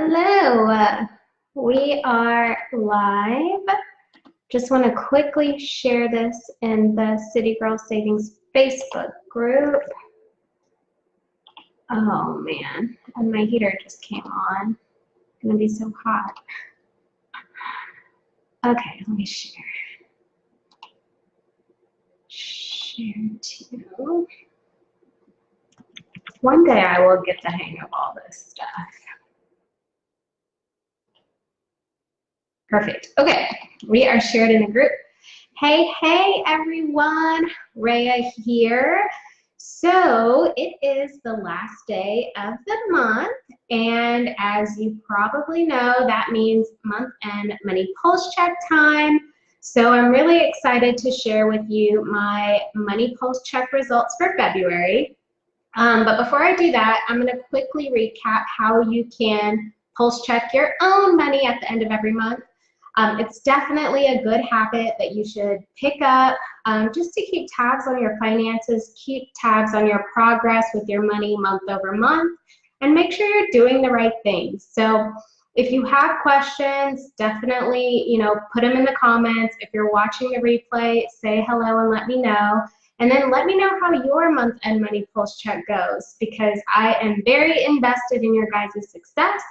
Hello, we are live. Just want to quickly share this in the City Girl Savings Facebook group. Oh man, and my heater just came on. It's gonna be so hot. Okay, let me share. Share to. One day I will get the hang of all this stuff. Perfect. Okay, we are shared in the group. Hey everyone, Rhea here. So it is the last day of the month, and as you probably know, that means month-end money pulse check time. So I'm really excited to share with you my money pulse check results for February. But before I do that, I'm going to quickly recap how you can pulse check your own money at the end of every month. It's definitely a good habit that you should pick up just to keep tabs on your finances, keep tabs on your progress with your money month over month, and make sure you're doing the right things. So if you have questions, definitely, put them in the comments. If you're watching the replay, say hello and let me know. And then let me know how your month-end money pulse check goes, because I am very invested in your guys' success.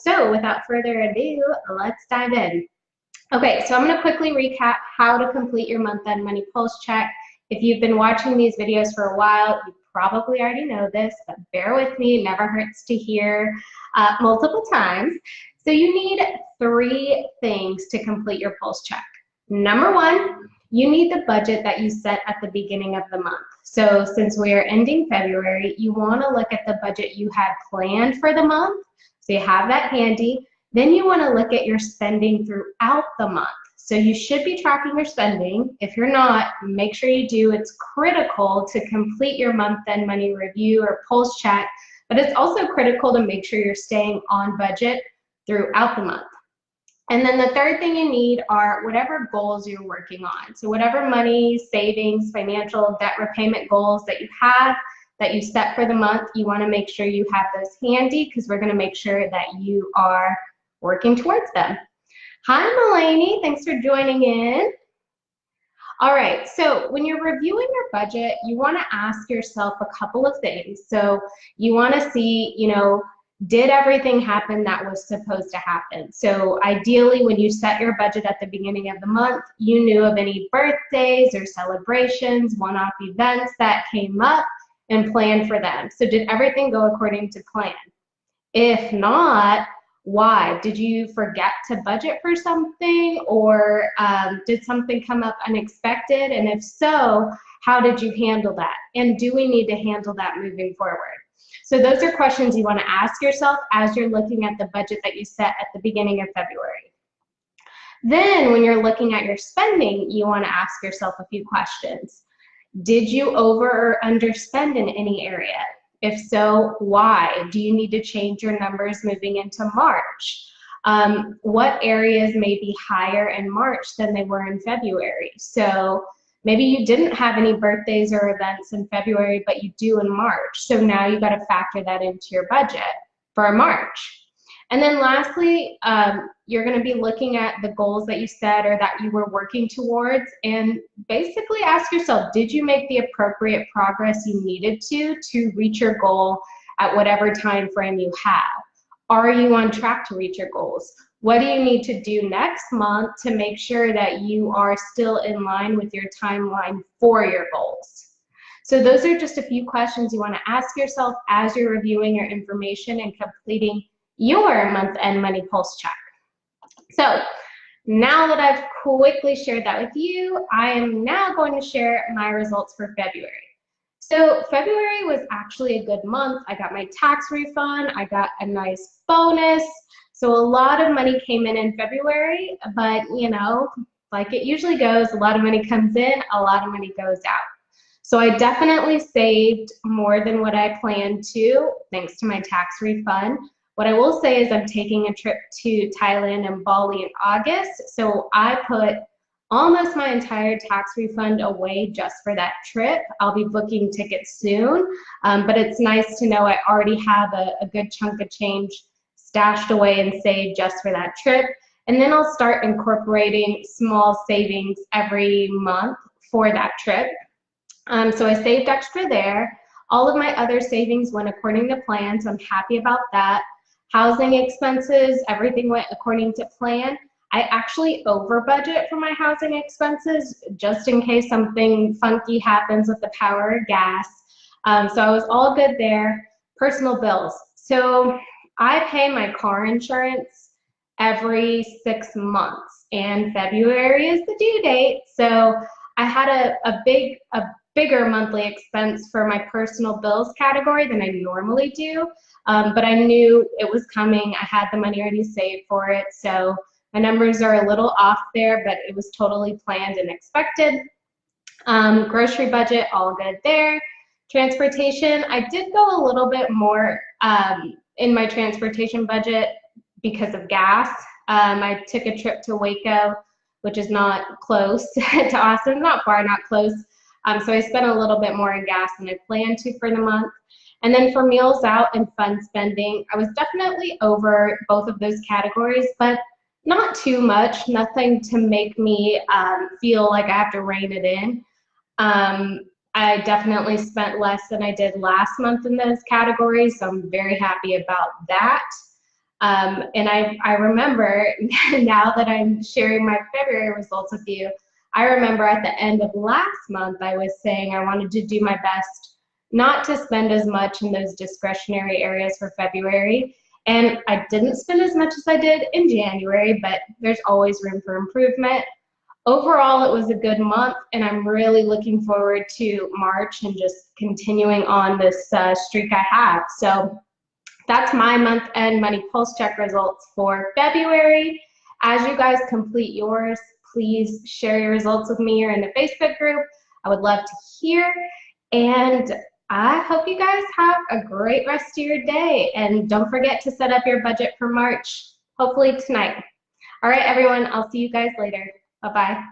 So without further ado, let's dive in. Okay, so I'm going to quickly recap how to complete your month-end money pulse check. If you've been watching these videos for a while, you probably already know this, but bear with me. It never hurts to hear multiple times. So you need 3 things to complete your pulse check. Number 1, you need the budget that you set at the beginning of the month. So since we are ending February, you want to look at the budget you had planned for the month. So you have that handy. Then you want to look at your spending throughout the month. So you should be tracking your spending. If you're not, make sure you do. It's critical to complete your month-end money review or pulse check, but it's also critical to make sure you're staying on budget throughout the month. And then the third thing you need are whatever goals you're working on. So whatever money, savings, financial, debt repayment goals that you have, that you set for the month, you want to make sure you have those handy, because we're going to make sure that you are working towards them. Hi, Mulaney. Thanks for joining in. All right, so when you're reviewing your budget, you want to ask yourself a couple of things. So you want to see, did everything happen that was supposed to happen? So ideally, when you set your budget at the beginning of the month, you knew of any birthdays or celebrations, one-off events that came up, and plan for them. So did everything go according to plan? If not, why? Did you forget to budget for something, or did something come up unexpected? And if so, how did you handle that? And do we need to handle that moving forward? So those are questions you want to ask yourself as you're looking at the budget that you set at the beginning of February. Then when you're looking at your spending, you want to ask yourself a few questions. Did you over or underspend in any area? If so, why? Do you need to change your numbers moving into March? What areas may be higher in March than they were in February? So maybe you didn't have any birthdays or events in February, but you do in March. So now you got to factor that into your budget for March. And then lastly, you're going to be looking at the goals that you set or that you were working towards, and basically ask yourself, did you make the appropriate progress you needed to reach your goal at whatever time frame you have? Are you on track to reach your goals? What do you need to do next month to make sure that you are still in line with your timeline for your goals? So those are just a few questions you want to ask yourself as you're reviewing your information and completing your month-end money pulse check. So now that I've quickly shared that with you, I am now going to share my results for February. So February was actually a good month. I got my tax refund. I got a nice bonus. So a lot of money came in February, but like it usually goes, a lot of money comes in, a lot of money goes out. So I definitely saved more than what I planned to, thanks to my tax refund. What I will say is I'm taking a trip to Thailand and Bali in August, so I put almost my entire tax refund away just for that trip. I'll be booking tickets soon, but it's nice to know I already have a good chunk of change stashed away and saved just for that trip. And then I'll start incorporating small savings every month for that trip. So I saved extra there. All of my other savings went according to plan, so I'm happy about that. Housing expenses, everything went according to plan. I actually over budget for my housing expenses just in case something funky happens with the power or gas. So I was all good there. Personal bills. So I pay my car insurance every 6 months, and February is the due date. So I had a bigger monthly expense for my personal bills category than I normally do, but I knew it was coming. I had the money already saved for it, so my numbers are a little off there, but it was totally planned and expected. Grocery budget, all good there. Transportation, I did go a little bit more in my transportation budget because of gas. I took a trip to Waco, which is not close to Austin, not far, not close. So I spent a little bit more in gas than I planned to for the month. And then for meals out and fun spending, I was definitely over both of those categories, but not too much, nothing to make me feel like I have to rein it in. I definitely spent less than I did last month in those categories, so I'm very happy about that. And I remember, now that I'm sharing my February results with you, I remember at the end of last month, I was saying I wanted to do my best not to spend as much in those discretionary areas for February. And I didn't spend as much as I did in January, but there's always room for improvement. Overall, it was a good month, and I'm really looking forward to March and just continuing on this streak I have. So that's my month-end Money Pulse Check results for February. As you guys complete yours, please share your results with me or in the Facebook group. I would love to hear. And I hope you guys have a great rest of your day. And don't forget to set up your budget for March, hopefully tonight. All right, everyone, I'll see you guys later. Bye-bye.